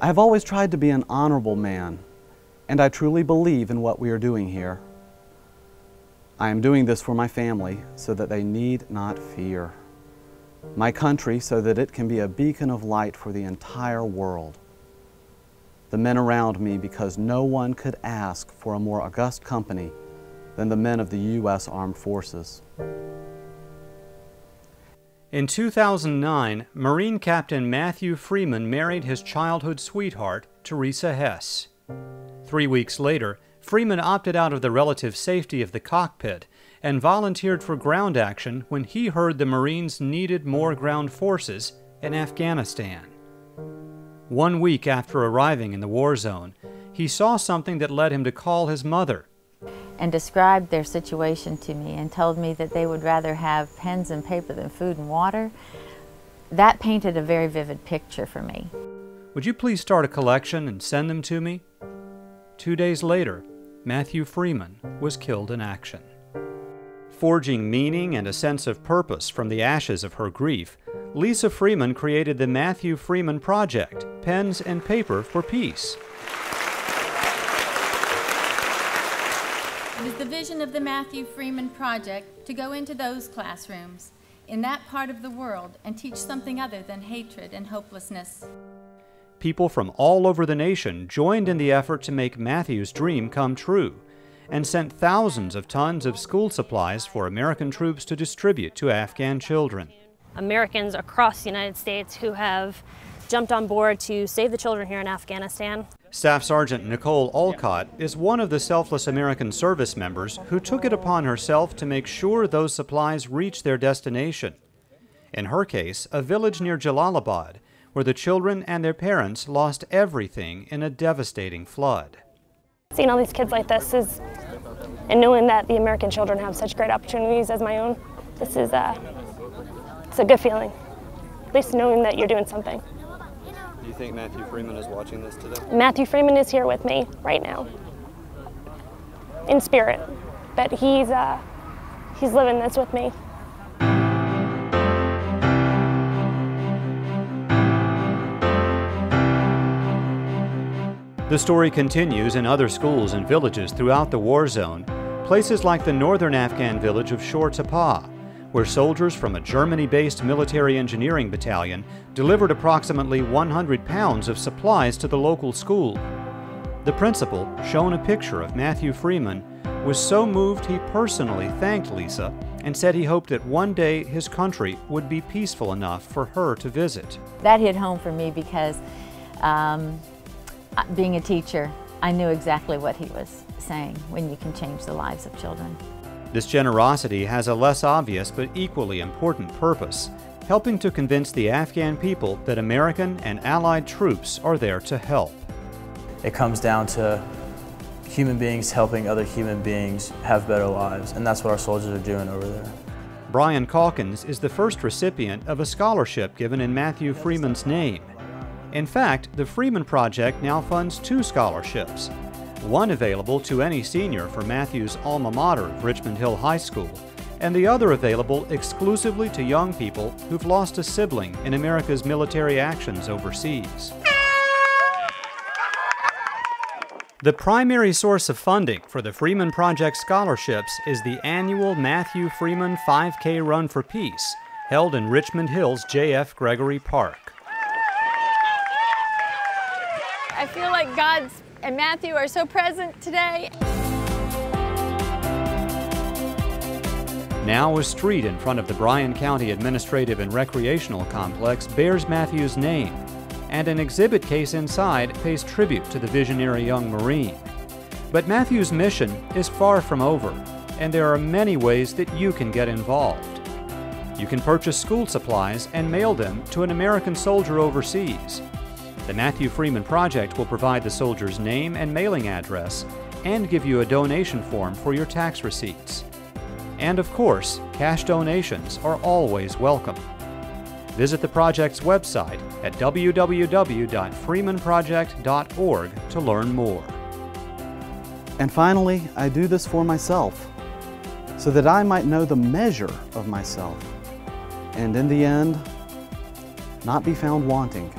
I have always tried to be an honorable man, and I truly believe in what we are doing here. I am doing this for my family so that they need not fear. My country so that it can be a beacon of light for the entire world. The men around me because no one could ask for a more august company than the men of the U.S. Armed Forces. In 2009, Marine Captain Matthew Freeman married his childhood sweetheart, Teresa Hess. 3 weeks later, Freeman opted out of the relative safety of the cockpit and volunteered for ground action when he heard the Marines needed more ground forces in Afghanistan. 1 week after arriving in the war zone, he saw something that led him to call his mother and described their situation to me and told me that they would rather have pens and paper than food and water. That painted a very vivid picture for me. Would you please start a collection and send them to me? 2 days later, Matthew Freeman was killed in action. Forging meaning and a sense of purpose from the ashes of her grief, Lisa Freeman created the Matthew Freeman Project, Pens and Paper for Peace. It is the vision of the Matthew Freeman Project to go into those classrooms in that part of the world and teach something other than hatred and hopelessness. People from all over the nation joined in the effort to make Matthew's dream come true and sent thousands of tons of school supplies for American troops to distribute to Afghan children. Americans across the United States who have jumped on board to save the children here in Afghanistan. Staff Sergeant Nicole Olcott is one of the selfless American service members who took it upon herself to make sure those supplies reach their destination. In her case, a village near Jalalabad, where the children and their parents lost everything in a devastating flood. Seeing all these kids like this and knowing that the American children have such great opportunities as my own, it's a good feeling. At least knowing that you're doing something. Do you think Matthew Freeman is watching this today? Matthew Freeman is here with me right now, in spirit, but he's living this with me. The story continues in other schools and villages throughout the war zone, places like the northern Afghan village of Shor Tapa, where soldiers from a Germany-based military engineering battalion delivered approximately 100 pounds of supplies to the local school. The principal, shown a picture of Matthew Freeman, was so moved he personally thanked Lisa and said he hoped that one day his country would be peaceful enough for her to visit. That hit home for me because being a teacher, I knew exactly what he was saying when you can change the lives of children. This generosity has a less obvious but equally important purpose, helping to convince the Afghan people that American and Allied troops are there to help. It comes down to human beings helping other human beings have better lives, and that's what our soldiers are doing over there. Brian Calkins is the first recipient of a scholarship given in Matthew Freeman's name. In fact, the Freeman Project now funds 2 scholarships, one available to any senior for Matthew's alma mater of Richmond Hill High School, and the other available exclusively to young people who've lost a sibling in America's military actions overseas. The primary source of funding for the Freeman Project scholarships is the annual Matthew Freeman 5K Run for Peace, held in Richmond Hill's J.F. Gregory Park. I feel like God and Matthew are so present today. Now a street in front of the Bryan County Administrative and Recreational Complex bears Matthew's name, and an exhibit case inside pays tribute to the visionary young Marine. But Matthew's mission is far from over, and there are many ways that you can get involved. You can purchase school supplies and mail them to an American soldier overseas. The Matthew Freeman Project will provide the soldier's name and mailing address and give you a donation form for your tax receipts. And of course, cash donations are always welcome. Visit the project's website at www.freemanproject.org to learn more. And finally, I do this for myself, so that I might know the measure of myself, and in the end, not be found wanting.